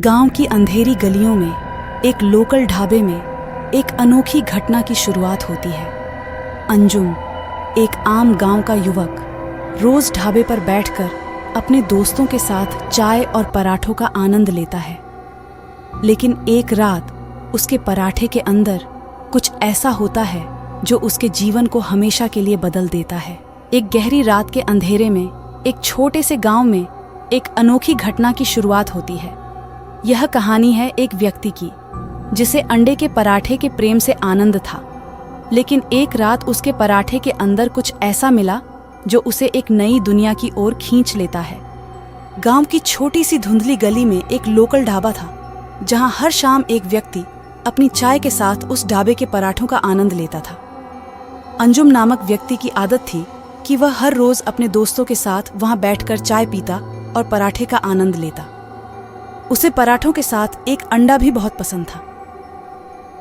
गांव की अंधेरी गलियों में एक लोकल ढाबे में एक अनोखी घटना की शुरुआत होती है। अंजुम, एक आम गांव का युवक, रोज ढाबे पर बैठकर अपने दोस्तों के साथ चाय और पराठों का आनंद लेता है। लेकिन एक रात उसके पराठे के अंदर कुछ ऐसा होता है जो उसके जीवन को हमेशा के लिए बदल देता है। एक गहरी रात के अंधेरे में एक छोटे से गांव में एक अनोखी घटना की शुरुआत होती है। यह कहानी है एक व्यक्ति की जिसे अंडे के पराठे के प्रेम से आनंद था, लेकिन एक रात उसके पराठे के अंदर कुछ ऐसा मिला जो उसे एक नई दुनिया की ओर खींच लेता है। गांव की छोटी सी धुंधली गली में एक लोकल ढाबा था, जहां हर शाम एक व्यक्ति अपनी चाय के साथ उस ढाबे के पराठों का आनंद लेता था। अंजुम नामक व्यक्ति की आदत थी कि वह हर रोज अपने दोस्तों के साथ वहां बैठकर चाय पीता और पराठे का आनंद लेता। उसे पराठों के साथ एक अंडा भी बहुत पसंद था।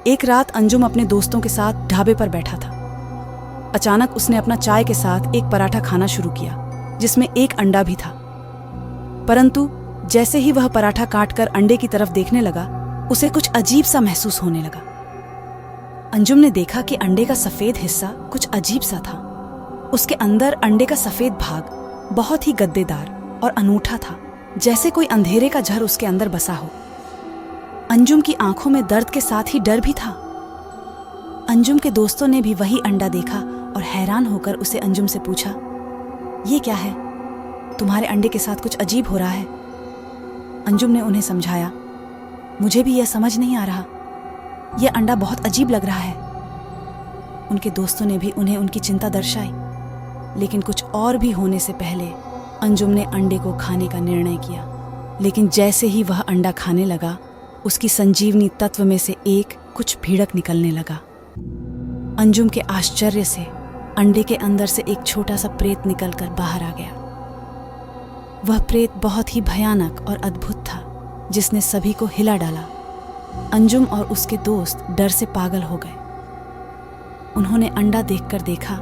एक रात अंजुम अपने दोस्तों के साथ ढाबे पर बैठा था। अचानक उसने अपना चाय के साथ एक पराठा खाना शुरू किया जिसमें एक अंडा भी था। परंतु जैसे ही वह पराठा काटकर अंडे की तरफ देखने लगा, उसे कुछ अजीब सा महसूस होने लगा। अंजुम ने देखा कि अंडे का सफेद हिस्सा कुछ अजीब सा था। उसके अंदर अंडे का सफेद भाग बहुत ही गद्देदार और अनूठा था, जैसे कोई अंधेरे का झर उसके अंदर बसा हो। अंजुम की आंखों में दर्द के साथ ही डर भी था। अंजुम के दोस्तों ने भी वही अंडा देखा और हैरान होकर उसे अंजुम से पूछा, ये क्या है? तुम्हारे अंडे के साथ कुछ अजीब हो रहा है। अंजुम ने उन्हें समझाया, मुझे भी यह समझ नहीं आ रहा, यह अंडा बहुत अजीब लग रहा है। उनके दोस्तों ने भी उन्हें उनकी चिंता दर्शाई, लेकिन कुछ और भी होने से पहले अंजुम ने अंडे को खाने का निर्णय किया। लेकिन जैसे ही वह अंडा खाने लगा, उसकी संजीवनी तत्व में से एक कुछ भीड़क निकलने लगा। अंजुम के आश्चर्य से अंडे के अंदर से एक छोटा सा प्रेत निकलकर बाहर आ गया। वह प्रेत बहुत ही भयानक और अद्भुत था, जिसने सभी को हिला डाला। अंजुम और उसके दोस्त डर से पागल हो गए। उन्होंने अंडा देखकर देखा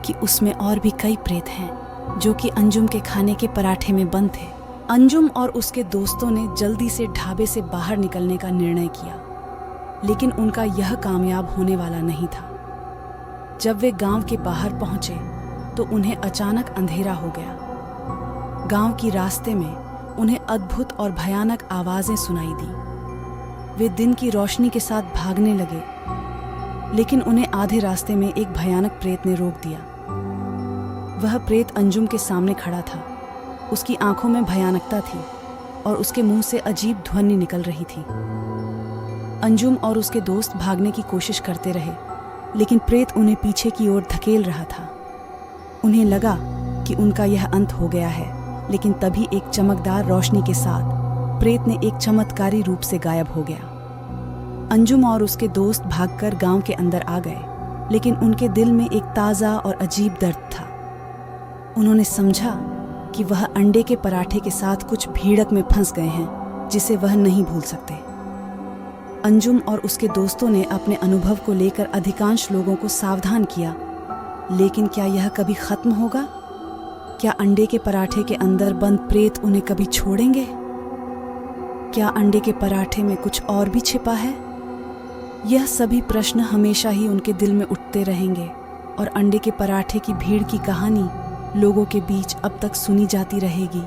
कि उसमें और भी कई प्रेत हैं जो कि अंजुम के खाने के पराठे में बंद थे। अंजुम और उसके दोस्तों ने जल्दी से ढाबे से बाहर निकलने का निर्णय किया, लेकिन उनका यह कामयाब होने वाला नहीं था। जब वे गांव के बाहर पहुंचे तो उन्हें अचानक अंधेरा हो गया। गांव की रास्ते में उन्हें अद्भुत और भयानक आवाजें सुनाई दी। वे दिन की रोशनी के साथ भागने लगे, लेकिन उन्हें आधे रास्ते में एक भयानक प्रेत ने रोक दिया। वह प्रेत अंजुम के सामने खड़ा था। उसकी आंखों में भयानकता थी और उसके मुंह से अजीब ध्वनि निकल रही थी। अंजुम और उसके दोस्त भागने की कोशिश करते रहे, लेकिन प्रेत उन्हें पीछे की ओर धकेल रहा था। उन्हें लगा कि उनका यह अंत हो गया है, लेकिन तभी एक चमकदार रोशनी के साथ प्रेत ने एक चमत्कारी रूप से गायब हो गया। अंजुम और उसके दोस्त भागकर गांव के अंदर आ गए, लेकिन उनके दिल में एक ताज़ा और अजीब दर्द था। उन्होंने समझा कि वह अंडे के पराठे के साथ कुछ भीड़क में फंस गए हैं, जिसे वह नहीं भूल सकते। अंजुम और उसके दोस्तों ने अपने अनुभव को लेकर अधिकांश लोगों को सावधान किया, लेकिन क्या यह कभी खत्म होगा? क्या अंडे के पराठे के अंदर बंद प्रेत उन्हें कभी छोड़ेंगे? क्या अंडे के पराठे में कुछ और भी छिपा है? यह सभी प्रश्न हमेशा ही उनके दिल में उठते रहेंगे, और अंडे के पराठे की भीड़ की कहानी लोगों के बीच अब तक सुनी जाती रहेगी।